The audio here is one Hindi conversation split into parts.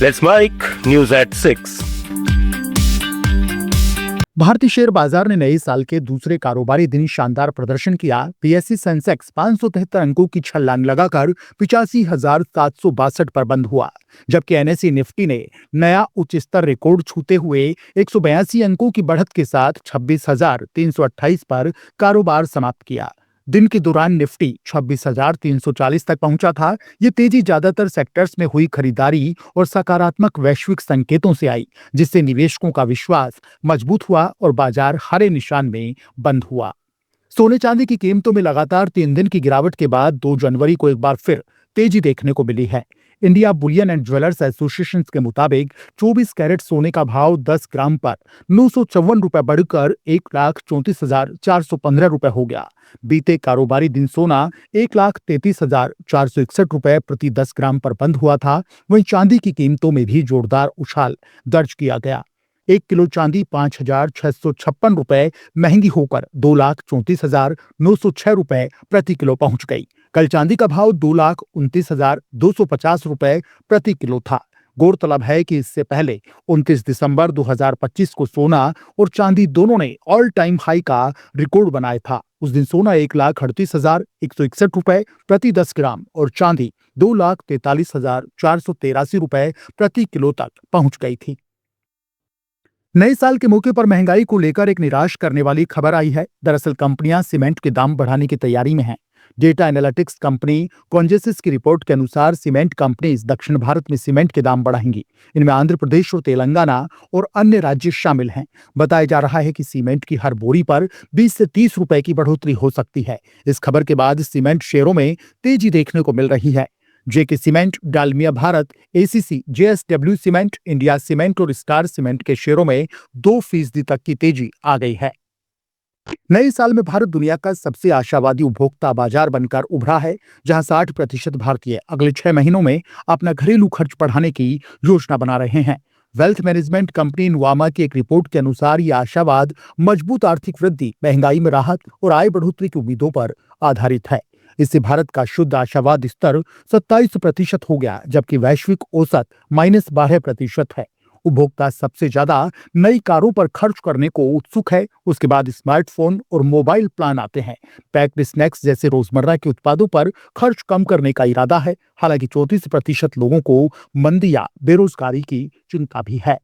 Let's make news at 6. भारतीय शेयर बाजार ने नए साल के दूसरे कारोबारी दिन शानदार प्रदर्शन किया। पीएसयू सेंसेक्स 573 अंकों की छलांग लगाकर 85,762 पर बंद हुआ, जबकि एनएसई निफ्टी ने नया उच्च स्तर रिकॉर्ड छूते हुए 182 अंकों की बढ़त के साथ 26,328 पर कारोबार समाप्त किया। दिन के दौरान निफ्टी 26,340 तक पहुंचा था। ये तेजी ज्यादातर सेक्टर्स में हुई खरीदारी और सकारात्मक वैश्विक संकेतों से आई, जिससे निवेशकों का विश्वास मजबूत हुआ और बाजार हरे निशान में बंद हुआ। सोने चांदी की कीमतों में लगातार 3 दिन की गिरावट के बाद 2 जनवरी को एक बार फिर तेजी देखने को मिली है। India Boolean and jewellers association के मुताबिक 24 कैरेट सोने का भाव 10 ग्राम पर 954 रुपए बढ़कर 1,34,415 रुपए हो गया। बीते कारोबारी दिन सोना 1,33,461 रुपए प्रति 10 ग्राम पर बंद हुआ था। वहीं चांदी की कीमतों में भी जोरदार उछाल दर्ज किया गया। 1 किलो चांदी 5,656 रुपए महंगी होकर 2,34,906 रुपए प्रति किलो पहुंच गई। कल चांदी का भाव 2,29,250 रुपए प्रति किलो था। गौरतलब है कि इससे पहले 29 दिसंबर 2025 को सोना और चांदी दोनों ने ऑल टाइम हाई का रिकॉर्ड बनाया था। उस दिन सोना 1,38,161 रुपए प्रति 10 ग्राम और चांदी 2,43,483 रुपए प्रति किलो तक पहुंच गई थी। नए साल के मौके पर महंगाई को लेकर एक निराश करने वाली खबर आई है। दरअसल कंपनियां सीमेंट के दाम बढ़ाने की तैयारी में हैं। डेटा एनालिटिक्स कंपनी कॉन्जेसिस की रिपोर्ट के अनुसार सीमेंट कंपनीज दक्षिण भारत में सीमेंट के दाम बढ़ाएंगी। इनमें आंध्र प्रदेश और तेलंगाना और अन्य राज्य शामिल हैं। बताया जा रहा है कि सीमेंट की हर बोरी पर 20 से 30 रुपए की बढ़ोतरी हो सकती है। इस खबर के बाद सीमेंट शेयरों में तेजी देखने को मिल रही है। JK cement, Dalmia Bharat, ACC, JSW cement, India cement और स्टार सीमेंट के शेयरों में 2% तक की तेजी आ गई है। नए साल में भारत दुनिया का सबसे आशावादी उपभोक्ता बाजार बनकर उभरा है, जहां 60% भारतीय अगले 6 महीनों में अपना घरेलू खर्च बढ़ाने की योजना बना रहे हैं। वेल्थ मैनेजमेंट कंपनी नुवामा की एक रिपोर्ट के अनुसार यह आशावाद मजबूत आर्थिक वृद्धि, महंगाई में राहत और आय बढ़ोतरी की उम्मीदों पर आधारित है। इससे भारत का शुद्ध आशावाद स्तर 27% हो गया, जबकि वैश्विक औसत -12% है। उपभोक्ता सबसे ज्यादा नई कारों पर खर्च करने को उत्सुक है। उसके बाद स्मार्टफोन और मोबाइल प्लान आते हैं। पैक्ड स्नैक्स जैसे रोजमर्रा के उत्पादों पर खर्च कम करने का इरादा है। हालांकि 34% लोगों को मंदी या बेरोजगारी की चिंता भी है।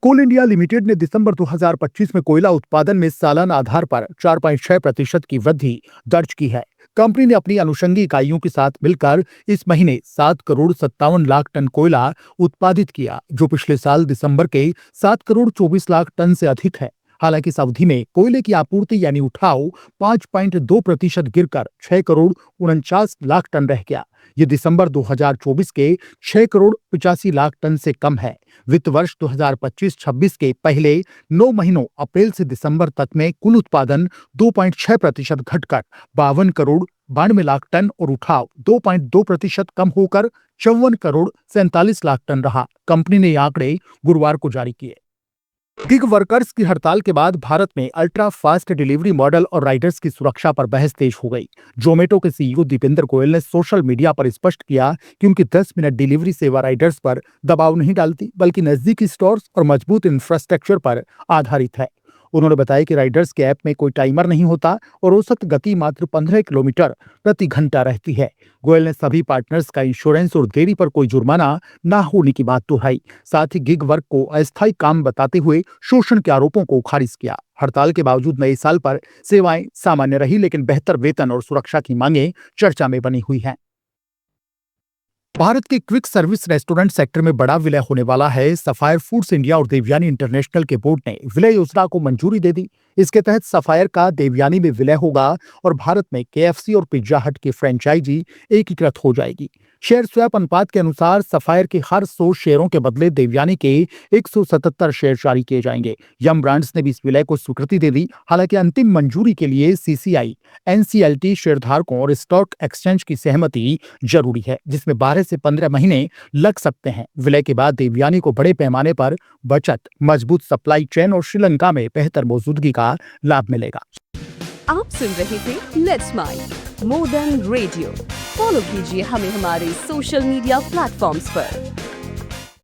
कोल इंडिया लिमिटेड ने दिसंबर 2025 में कोयला उत्पादन में सालाना आधार पर 4.6% की वृद्धि दर्ज की है। कंपनी ने अपनी अनुषंगी इकाइयों के साथ मिलकर इस महीने 7,57,00,000 टन कोयला उत्पादित किया, जो पिछले साल दिसंबर के 7,24,00,000 टन से अधिक है। हालांकि इस अवधि में कोयले की आपूर्ति यानी उठाव 5.2% गिरकर 6,49,00,000 टन रह गया। ये दिसंबर 2024 के 6,85,00,000 टन से कम है। वित्त वर्ष 2025-26 के पहले 9 महीनों अप्रैल से दिसंबर तक में कुल उत्पादन 2.6% घटकर 52,92,00,000 टन और उठाव 2.2% कम होकर 54,47,00,000 टन रहा। कंपनी ने ये आंकड़े गुरुवार को जारी किए। गिग वर्कर्स की हड़ताल के बाद भारत में अल्ट्रा फास्ट डिलीवरी मॉडल और राइडर्स की सुरक्षा पर बहस तेज हो गई। जोमेटो के सीईओ दीपेंद्र गोयल ने सोशल मीडिया पर स्पष्ट किया कि उनकी 10 मिनट डिलीवरी सेवा राइडर्स पर दबाव नहीं डालती, बल्कि नजदीकी स्टोर्स और मजबूत इंफ्रास्ट्रक्चर पर आधारित है। उन्होंने बताया कि राइडर्स के ऐप में कोई टाइमर नहीं होता और औसत गति मात्र 15 किलोमीटर प्रति घंटा रहती है। गोयल ने सभी पार्टनर्स का इंश्योरेंस और देरी पर कोई जुर्माना न होने की बात दोहराई। साथ ही गिग वर्क को अस्थायी काम बताते हुए शोषण के आरोपों को खारिज किया। हड़ताल के बावजूद नए साल पर सेवाएं सामान्य रही, लेकिन बेहतर वेतन और सुरक्षा की मांगें चर्चा में बनी हुई हैं। भारत के क्विक सर्विस रेस्टोरेंट सेक्टर में बड़ा विलय होने वाला है। सफायर फूड्स इंडिया और देवयानी इंटरनेशनल के बोर्ड ने विलय योजना को मंजूरी दे दी। इसके तहत सफायर का देवयानी में विलय होगा और भारत में केएफसी और पिज्जा हट की फ्रेंचाइजी एकीकृत हो जाएगी। शेयर स्वैप अनुपात के अनुसार सफायर के हर 100 शेयरों के बदले देवयानी के 177 शेयर जारी किए जाएंगे। यम ब्रांड्स ने भी इस विलय को स्वीकृति दे दी। हालांकि अंतिम मंजूरी के लिए सीसीआई, एनसीएलटी शेयरधारकों और स्टॉक एक्सचेंज की सहमति जरूरी है, जिसमें 12 से 15 महीने लग सकते हैं। विलय के बाद देवयानी को बड़े पैमाने पर बचत, मजबूत सप्लाई चेन और श्रीलंका में बेहतर मौजूदगी का लाभ मिलेगा। आप सुन रहे थे let's mic more than radio. Follow कीजिए हमें हमारे सोशल मीडिया प्लेटफॉर्म्स पर।